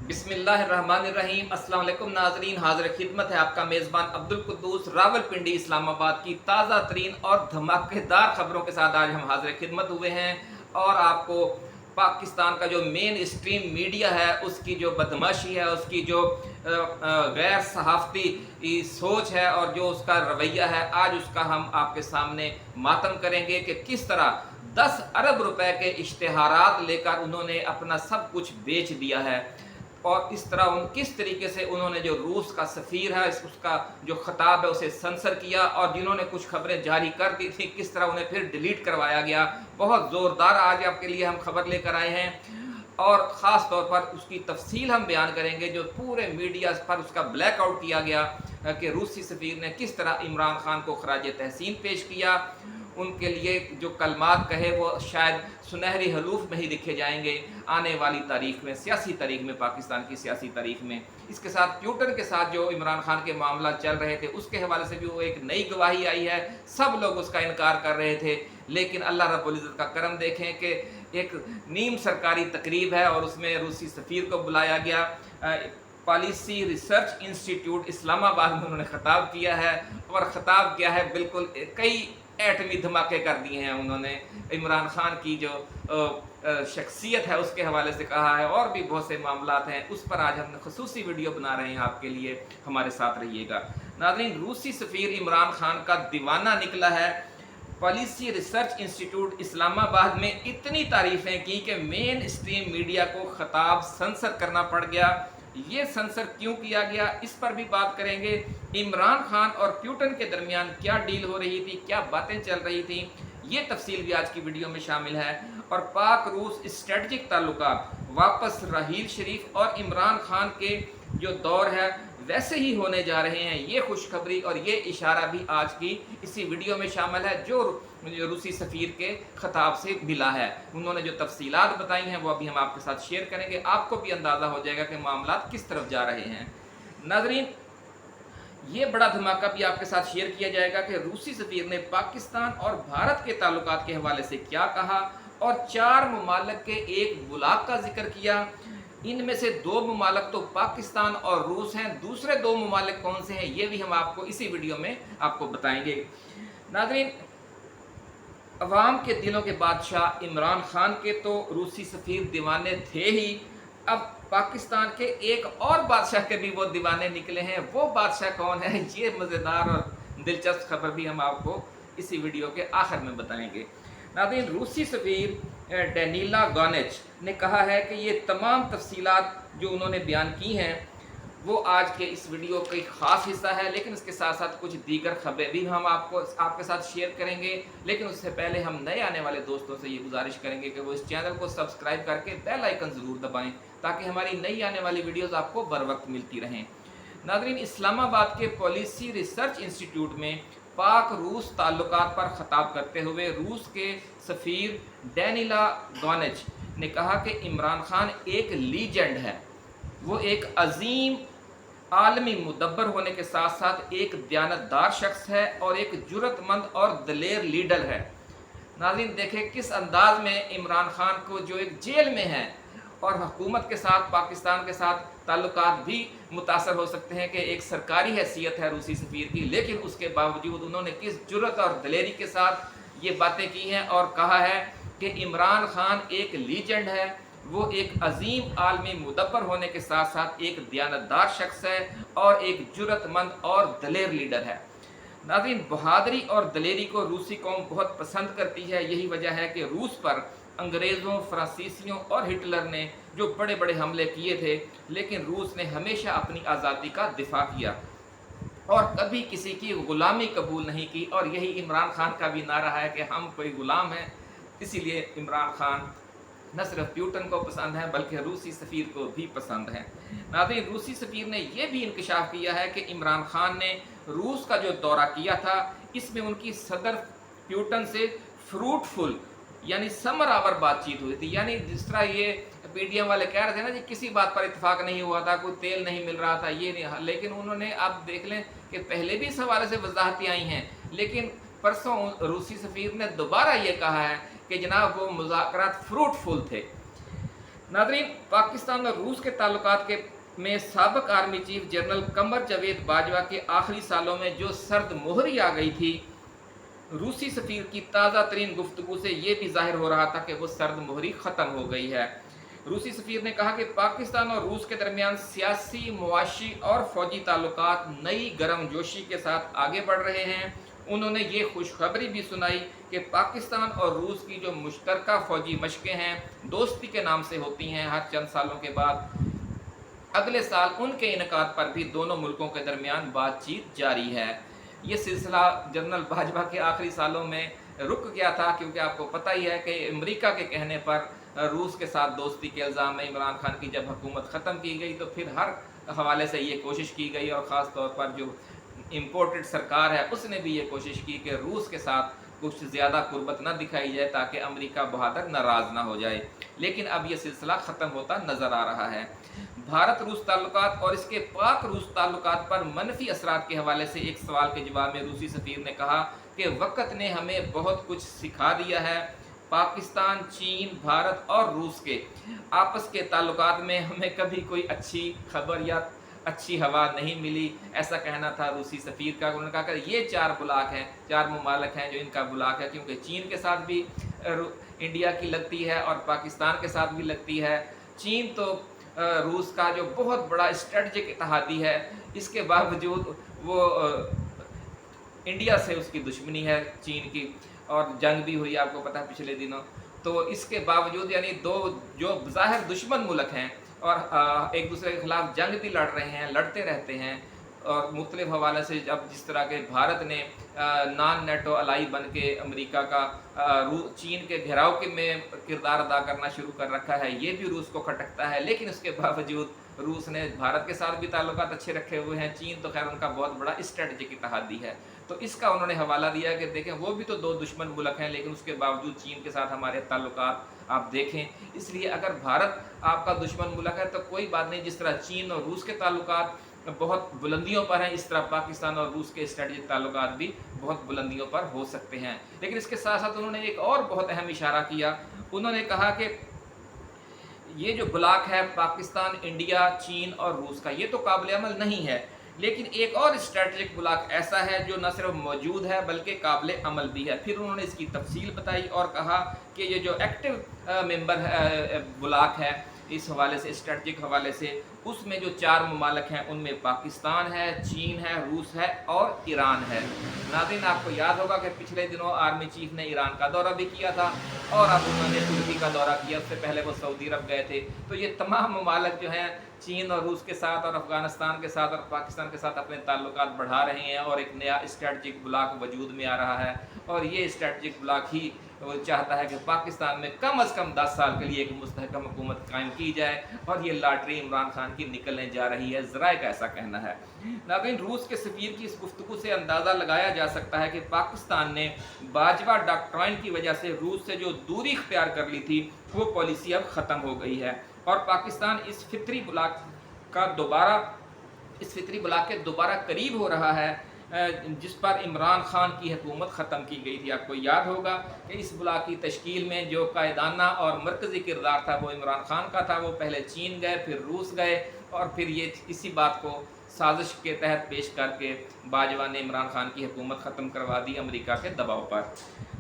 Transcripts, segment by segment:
बिस्मिल्लाहिर्रहमानिर्रहीम। अस्सलाम वालेकुम नाज़रीन, हाज़िर खिदमत है आपका मेज़बान अब्दुल कुद्दूस रावलपिंडी इस्लामाबाद की ताज़ा तरीन और धमाकेदार खबरों के साथ आज हम हाज़िर खिदमत हुए हैं और आपको पाकिस्तान का जो मेन स्ट्रीम मीडिया है उसकी जो बदमाशी है, उसकी जो गैर सहाफ़ती सोच है और जो उसका रवैया है, आज उसका हम आपके सामने मातम करेंगे कि किस तरह 10 अरब रुपए के इश्तिहारात लेकर उन्होंने अपना सब कुछ बेच दिया है और इस तरह किस तरीके से उन्होंने जो रूस का सफ़ीर है उसका जो खिताब है उसे सेंसर किया और जिन्होंने कुछ खबरें जारी कर दी थी किस तरह उन्हें फिर डिलीट करवाया गया। बहुत ज़ोरदार आज आपके लिए हम खबर लेकर आए हैं और ख़ास तौर पर उसकी तफसील हम बयान करेंगे। जो पूरे मीडिया पर उसका ब्लैक आउट किया गया कि रूसी सफ़ीर ने किस तरह इमरान खान को खराज तहसीन पेश किया, उनके लिए जो कलमात कहे वो शायद सुनहरी हलूफ में ही लिखे जाएंगे आने वाली तारीख में, सियासी तारीख में, पाकिस्तान की सियासी तारीख में। इसके साथ ट्विटर के साथ जो इमरान खान के मामला चल रहे थे उसके हवाले से भी वो एक नई गवाही आई है। सब लोग उसका इनकार कर रहे थे, लेकिन अल्लाह रब्बुल इज़्ज़त का करम देखें कि एक नीम सरकारी तकरीब है और उसमें रूसी सफ़ीर को बुलाया गया। पॉलिसी रिसर्च इंस्टीट्यूट इस्लामाबाद में उन्होंने खिताब किया है और ख़िताब किया है बिल्कुल कई एटमी धमाके कर दिए हैं उन्होंने। इमरान खान की जो शख्सियत है उसके हवाले से कहा है और भी बहुत से मामलात हैं, उस पर आज हम ख़ुसूसी वीडियो बना रहे हैं आपके लिए, हमारे साथ रहिएगा। नाज़रीन, रूसी सफ़ीर इमरान खान का दीवाना निकला है। पॉलिसी रिसर्च इंस्टीट्यूट इस्लामाबाद में इतनी तारीफ़ें की कि मेन स्ट्रीम मीडिया को खिताब सेंसर करना पड़ गया। ये सेंसर क्यों किया गया इस पर भी बात करेंगे। इमरान खान और पुतिन के दरमियान क्या डील हो रही थी, क्या बातें चल रही थी, ये तफसील भी आज की वीडियो में शामिल है। और पाक रूस स्ट्रेटजिक ताल्लुकात वापस राहील शरीफ और इमरान खान के जो दौर है वैसे ही होने जा रहे हैं, ये खुशखबरी और ये इशारा भी आज की इसी वीडियो में शामिल है जो रूसी सफ़ीर के खिताब से मिला है। उन्होंने जो तफसीलात बताई हैं वो अभी हम आपके साथ शेयर करेंगे, आपको भी अंदाज़ा हो जाएगा कि मामलात किस तरफ जा रहे हैं। नाज़रीन, ये बड़ा धमाका भी आपके साथ शेयर किया जाएगा कि रूसी सफ़ीर ने पाकिस्तान और भारत के ताल्लुकात के हवाले से क्या कहा और 4 ममालिक के एक बुलाक का जिक्र किया। इनमें से 2 ममालिक तो पाकिस्तान और रूस हैं, दूसरे 2 ममालिक कौन से हैं ये भी हम आपको इसी वीडियो में आपको बताएंगे। नाज़रीन, अवाम के दिलों के बादशाह इमरान खान के तो रूसी सफ़ीर दीवाने थे ही, अब पाकिस्तान के एक और बादशाह के भी वो दीवाने निकले हैं। वो बादशाह कौन है, ये मज़ेदार और दिलचस्प खबर भी हम आपको इसी वीडियो के आखिर में बताएंगे। नाज़रीन, रूसी सफ़ीर डेनिला गॉनेच ने कहा है कि ये तमाम तफसीलात जो उन्होंने बयान की हैं वो आज के इस वीडियो का एक ख़ास हिस्सा है, लेकिन उसके साथ साथ कुछ दीगर खबरें भी हम आपके साथ शेयर करेंगे। लेकिन उससे पहले हम नए आने वाले दोस्तों से ये गुजारिश करेंगे कि वो इस चैनल को सब्सक्राइब करके बेल आइकन ज़रूर दबाएं ताकि हमारी नई आने वाली वीडियोज़ आपको बर वक्त मिलती रहें। नाज़रीन, इस्लामाबाद के पॉलिसी रिसर्च इंस्टीट्यूट में पाक रूस ताल्लुकात पर ख़िताब करते हुए रूस के सफ़ीर डेनिला गॉनेच ने कहा कि इमरान खान एक लीजेंड है, वो एक अजीम आलमी मुदब्बर होने के साथ साथ एक दयानतदार शख्स है और एक जुर्रतमंद और दलेर लीडर है। नाज़रीन, देखें किस अंदाज में इमरान खान को जो एक जेल में है और हुकूमत के साथ, पाकिस्तान के साथ ताल्लुकात भी मुतासर हो सकते हैं कि एक सरकारी हैसियत है रूसी सफ़ीर की, लेकिन उसके बावजूद उन्होंने किस जुर्रत और दलेरी के साथ ये बातें की हैं और कहा है कि इमरान खान एक लीजेंड है, वो एक अजीम आलमी मुदब्बर होने के साथ साथ एक दयानतदार शख्स है और एक जुर्रतमंद और दलेर लीडर है। नाज़रीन, बहादुरी और दलेरी को रूसी कौम बहुत पसंद करती है। यही वजह है कि रूस पर अंग्रेज़ों, फ्रांसीसियों और हिटलर ने जो बड़े बड़े हमले किए थे, लेकिन रूस ने हमेशा अपनी आज़ादी का दिफा किया और कभी किसी की ग़ुलामी कबूल नहीं की। और यही इमरान खान का भी नारा है कि हम कोई ग़ुलाम हैं। इसीलिए इमरान खान न सिर्फ पुतिन को पसंद है बल्कि रूसी सफ़ीर को भी पसंद है। नाज़रीन, रूसी सफ़ीर ने यह भी इंकशाफ किया है कि इमरान खान ने रूस का जो दौरा किया था इसमें उनकी सदर पुतिन से फ्रूटफुल यानी समरावर बातचीत हुई थी। यानी जिस तरह ये मीडिया वाले कह रहे थे ना जी किसी बात पर इत्तेफाक नहीं हुआ था, कोई तेल नहीं मिल रहा था, ये नहीं, लेकिन उन्होंने आप देख लें कि पहले भी इस हवाले से वजाहतें आई हैं, लेकिन परसों रूसी सफ़ीर ने दोबारा ये कहा है कि जनाब वो मुज़ाकरात फ्रूटफुल थे। नाज़रीन, पाकिस्तान और रूस के ताल्लुकात के में साबिक़ army chief general Qamar Javed Bajwa के आखिरी सालों में जो सर्द मोहरी आ गई थी, रूसी सफ़ीर की ताज़ा तरीन गुफ्तगू से ये भी ज़ाहिर हो रहा था कि वो सर्द मोहरी ख़त्म हो गई है। रूसी सफ़ीर ने कहा कि पाकिस्तान और रूस के दरमियान सियासी, मुआशी और फ़ौजी ताल्लुकात नई गर्मजोशी के साथ आगे बढ़ रहे हैं। उन्होंने ये खुशखबरी भी सुनाई कि पाकिस्तान और रूस की जो मुश्तरका फ़ौजी मशक़ें हैं, दोस्ती के नाम से होती हैं हर चंद सालों के बाद, अगले साल उनके इनकाद पर भी दोनों मुल्कों के दरमियान बातचीत जारी है। ये सिलसिला जनरल बाजवा के आखिरी सालों में रुक गया था, क्योंकि आपको पता ही है कि अमेरिका के कहने पर रूस के साथ दोस्ती के इल्ज़ाम में इमरान खान की जब हुकूमत ख़त्म की गई तो फिर हर हवाले से ये कोशिश की गई, और ख़ास तौर पर जो इम्पोर्टेड सरकार है उसने भी ये कोशिश की कि रूस के साथ कुछ ज़्यादा कुर्बत ना दिखाई जाए ताकि अमेरिका बहादुर नाराज़ ना हो जाए। लेकिन अब ये सिलसिला ख़त्म होता नज़र आ रहा है। भारत रूस ताल्लुकात और इसके पाक रूस ताल्लुकात पर मनफी असरात के हवाले से एक सवाल के जवाब में रूसी सफ़ीर ने कहा कि वक़्त ने हमें बहुत कुछ सिखा दिया है। पाकिस्तान, चीन, भारत और रूस के आपस के ताल्लुकात में हमें कभी कोई अच्छी खबर या अच्छी हवा नहीं मिली, ऐसा कहना था रूसी सफ़ीर का। उन्होंने कहा कि ये 4 बुलाक हैं, 4 ममालिक हैं जो इनका बुलाक है, क्योंकि चीन के साथ भी इंडिया की लगती है और पाकिस्तान के साथ भी लगती है। चीन तो रूस का जो बहुत बड़ा स्ट्रेटजिक इत्तेहादी है, इसके बावजूद वो इंडिया से उसकी दुश्मनी है चीन की, और जंग भी हुई आपको पता है पिछले दिनों। तो इसके बावजूद यानी दो जो ज़ाहिर दुश्मन मुल्क हैं और एक दूसरे के ख़िलाफ़ जंग भी लड़ रहे हैं, लड़ते रहते हैं, और मुख्तलिफ़ हवाले से अब जिस तरह के भारत ने नॉन नेटो अलाई बन के अमेरिका का चीन के घेराव के में किरदार अदा करना शुरू कर रखा है, ये भी रूस को खटकता है। लेकिन उसके बावजूद रूस ने भारत के साथ भी ताल्लुकात अच्छे रखे हुए हैं। चीन तो खैर उनका बहुत बड़ा स्ट्रेटजिक इत्तेहादी है। तो इसका उन्होंने हवाला दिया कि देखें वो भी तो 2 दुश्मन मुल्क हैं, लेकिन उसके बावजूद चीन के साथ हमारे ताल्लुकात आप देखें। इसलिए अगर भारत आपका दुश्मन मुल्क है तो कोई बात नहीं, जिस तरह चीन और रूस के ताल्लुकात बहुत बुलंदियों पर हैं, इस तरह पाकिस्तान और रूस के स्ट्रेटजिक ताल्लुकात भी बहुत बुलंदियों पर हो सकते हैं। लेकिन इसके साथ साथ उन्होंने एक और बहुत अहम इशारा किया। उन्होंने कहा कि ये जो ब्लॉक है पाकिस्तान, इंडिया, चीन और रूस का, ये तो काबिल अमल नहीं है, लेकिन एक और स्ट्रेटजिक ब्लॉक ऐसा है जो न सिर्फ मौजूद है बल्कि काबिल अमल भी है। फिर उन्होंने इसकी तफसील बताई और कहा कि ये जो एक्टिव मेंबर है ब्लॉक है, इस हवाले से स्ट्रेटजिक हवाले से उसमें जो 4 ममालिक हैं उनमें पाकिस्तान है, चीन है, रूस है और ईरान है। नाज़रीन, आपको याद होगा कि पिछले दिनों आर्मी चीफ ने ईरान का दौरा भी किया था और अब उन्होंने तुर्की का दौरा किया, उससे पहले वो सऊदी अरब गए थे। तो ये तमाम ममालिक जो हैं चीन और रूस के साथ और अफ़गानिस्तान के साथ और पाकिस्तान के साथ अपने ताल्लुकात बढ़ा रहे हैं और एक नया स्ट्रेटजिक ब्लॉक वजूद में आ रहा है। और ये स्ट्रेटजिक ब्लॉक ही वो चाहता है कि पाकिस्तान में कम अज़ कम 10 साल के लिए एक मुस्तहकम हुकूमत कायम की जाए, और ये लॉटरी इमरान खान की निकलने जा रही है, ज़राए का ऐसा कहना है। लेकिन रूस के सफ़ीर की इस गुफ्तगू से अंदाज़ा लगाया जा सकता है कि पाकिस्तान ने बाजवा डॉक्ट्राइन की वजह से रूस से जो दूरी इख्तियार कर ली थी वो पॉलिसी अब ख़त्म हो गई है, और पाकिस्तान इस फितरी ब्लॉक के दोबारा करीब हो रहा है जिस पर इमरान खान की हुकूमत ख़त्म की गई थी। आपको याद होगा कि इस ब्लॉक की तश्कील में जो कायदाना और मरकज़ी किरदार था वो इमरान खान का था। वो पहले चीन गए, फिर रूस गए, और फिर ये इसी बात को साजिश के तहत पेश करके बाजवा ने इमरान खान की हुकूमत ख़त्म करवा दी अमेरिका के दबाव पर।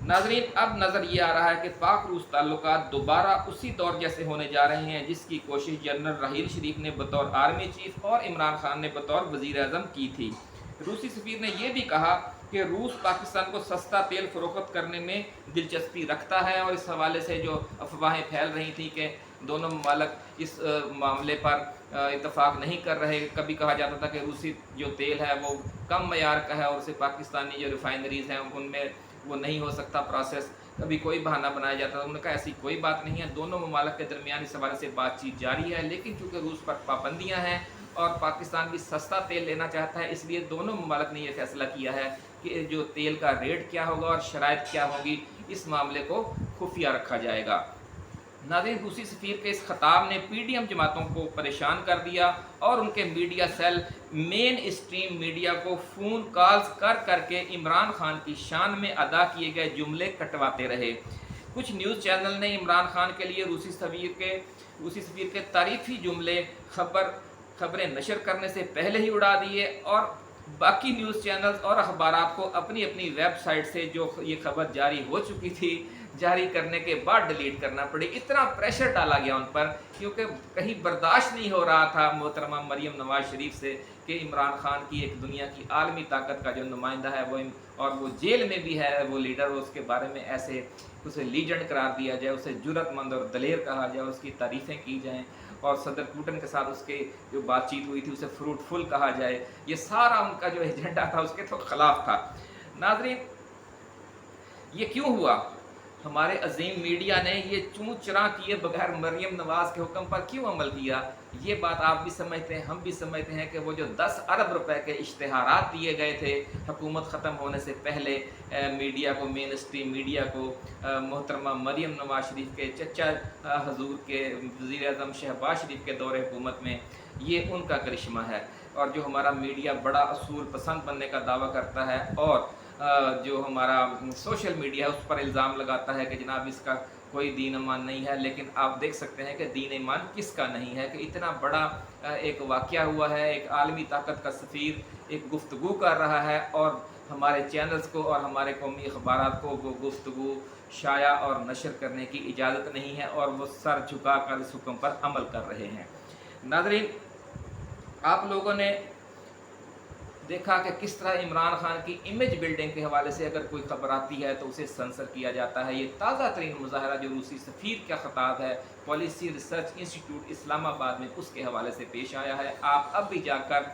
नाज़रीन, अब नज़र ये आ रहा है कि पाक रूस ताल्लुकात दोबारा उसी दौर जैसे होने जा रहे हैं जिसकी कोशिश जनरल राहील शरीफ ने बतौर आर्मी चीफ और इमरान खान ने बतौर वज़ीर आज़म की थी। रूसी सफ़ीर ने यह भी कहा कि रूस पाकिस्तान को सस्ता तेल फ़रोख्त करने में दिलचस्पी रखता है, और इस हवाले से जो अफवाहें फैल रही थी कि दोनों ममालिक इस मामले पर इत्तफाक नहीं कर रहे। कभी कहा जाता था कि रूसी जो तेल है वो कम मयार का है और उसे पाकिस्तानी जो रिफाइनरीज़ हैं उनमें वो नहीं हो सकता प्रोसेस, कभी कोई बहाना बनाया जाता था। उन्होंने कहा ऐसी कोई बात नहीं है, दोनों ममालिक के दरमियान इस हवाले से बातचीत जारी है, लेकिन चूँकि रूस पर पाबंदियाँ हैं और पाकिस्तान भी सस्ता तेल लेना चाहता है, इसलिए दोनों ममालिक ने यह फैसला किया है कि जो तेल का रेट क्या होगा और शराइत क्या होगी, इस मामले को खुफिया रखा जाएगा। नाज़रीन, रूसी सफ़ीर के इस खिताब ने पीडीएम जमातों को परेशान कर दिया और उनके media cell mainstream media को फ़ोन कॉल्स कर करके इमरान खान की शान में अदा किए गए जुमले कटवाते रहे। कुछ न्यूज़ चैनल ने इमरान खान के लिए रूसी सफ़ीर के तारीफ़ी जुमले खबरें नशर करने से पहले ही उड़ा दिए, और बाकी न्यूज़ चैनल्स और अखबारात को अपनी अपनी वेबसाइट से जो ये खबर जारी हो चुकी थी, जारी करने के बाद डिलीट करना पड़ी। इतना प्रेशर डाला गया उन पर, क्योंकि कहीं बर्दाश्त नहीं हो रहा था मोहतरमा मरियम नवाज शरीफ से कि इमरान खान की एक दुनिया की आलमी ताकत का जो नुमाइंदा है वो जेल में भी है, वो लीडर, उसके बारे में ऐसे उसे लीजेंड करार दिया जाए, उसे जुर्रतमंद और दलेर कहा जाए, उसकी तारीफ़ें की जाएँ, और सदर पुतिन के साथ उसके जो बातचीत हुई थी उसे फ्रूटफुल कहा जाए। ये सारा उनका जो एजेंडा था उसके तो खिलाफ था। नाज़रीन, ये क्यों हुआ? हमारे अजीम मीडिया ने ये चूं चरा किए बगैर मरियम नवाज़ के हुक्म पर क्यों अमल किया? ये बात आप भी समझते हैं, हम भी समझते हैं कि वो जो 10 अरब रुपए के इश्तिहारात दिए गए थे हुकूमत ख़त्म होने से पहले मीडिया को, मेन स्ट्रीम मीडिया को, मोहतरमा मरियम नवाज शरीफ के चचा हजूर के वज़ीर आज़म शहबाज शरीफ के दौरे हुकूमत में, ये उनका करिश्मा है। और जो हमारा मीडिया बड़ा असूल पसंद बनने का दावा करता है, और जो हमारा सोशल मीडिया है उस पर इल्ज़ाम लगाता है कि जनाब इसका कोई दीन ईमान नहीं है, लेकिन आप देख सकते हैं कि दीन ईमान किसका नहीं है कि इतना बड़ा एक वाक़या हुआ है, एक आलमी ताकत का सफ़ीर एक गुफ्तगू कर रहा है, और हमारे चैनल्स को और हमारे कौमी अखबारात को वो गुफ्तगू शाया और नशर करने की इजाज़त नहीं है, और वो सर झुका कर इस हुक्म पर अमल कर रहे हैं। नाज़रीन, आप लोगों ने देखा कि किस तरह इमरान खान की इमेज बिल्डिंग के हवाले से अगर कोई खबर आती है तो उसे सेंसर किया जाता है। ये ताज़ा तरीन मुज़ाहरा जो रूसी सफ़ीर का ख़िताब है पॉलिसी रिसर्च इंस्टीट्यूट इस्लामाबाद में, उसके हवाले से पेश आया है। आप अब भी जाकर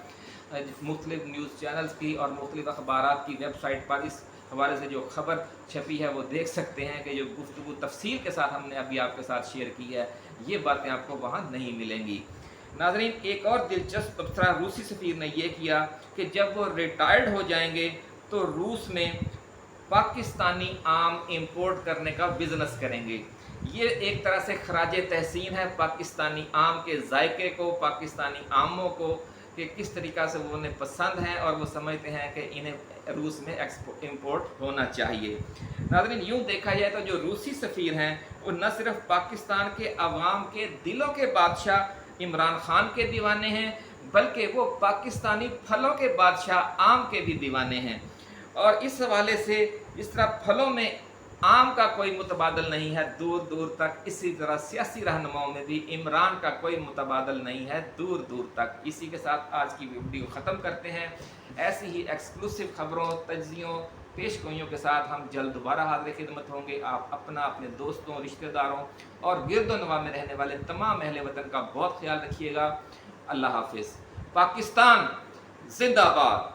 मुख्तलिफ़ न्यूज़ चैनल्स की और मुख्तलिफ़ अखबारात की वेबसाइट पर इस हवाले से जो खबर छपी है वो देख सकते हैं कि जो गुफ्तगू तफसील के साथ हमने अभी आपके साथ शेयर की है, ये बातें आपको वहाँ नहीं मिलेंगी। नाज़रीन, एक और दिलचस्प तबसरा रूसी सफ़ीर ने यह किया कि जब वो रिटायर्ड हो जाएंगे तो रूस में पाकिस्तानी आम इंपोर्ट करने का बिज़नेस करेंगे। ये एक तरह से खराज तहसीन है पाकिस्तानी आम के जायके को, पाकिस्तानी आमों को, कि किस तरीक़ा से वो उन्हें पसंद हैं और वो समझते हैं कि इन्हें रूस में इंपोर्ट होना चाहिए। नाज़रीन, यूँ देखा जाए तो जो रूसी सफ़ीर हैं वो न सिर्फ पाकिस्तान के अवाम के दिलों के बादशाह इमरान खान के दीवाने हैं, बल्कि वो पाकिस्तानी फलों के बादशाह आम के भी दीवाने हैं। और इस हवाले से जिस तरह फलों में आम का कोई मुतबादल नहीं है दूर दूर तक, इसी तरह सियासी रहनुमाओं में भी इमरान का कोई मुतबादल नहीं है दूर दूर तक। इसी के साथ आज की वीडियो ख़त्म करते हैं। ऐसी ही एक्सक्लूसिव खबरों, तज्ज़ियों, पेशगोइयों के साथ हम जल्द दोबारा हाज़िर खिदमत होंगे। आप अपना, अपने दोस्तों, रिश्तेदारों और गिरदोनवा में रहने वाले तमाम अहले वतन का बहुत ख्याल रखिएगा। अल्लाह हाफिज़। पाकिस्तान जिंदाबाद।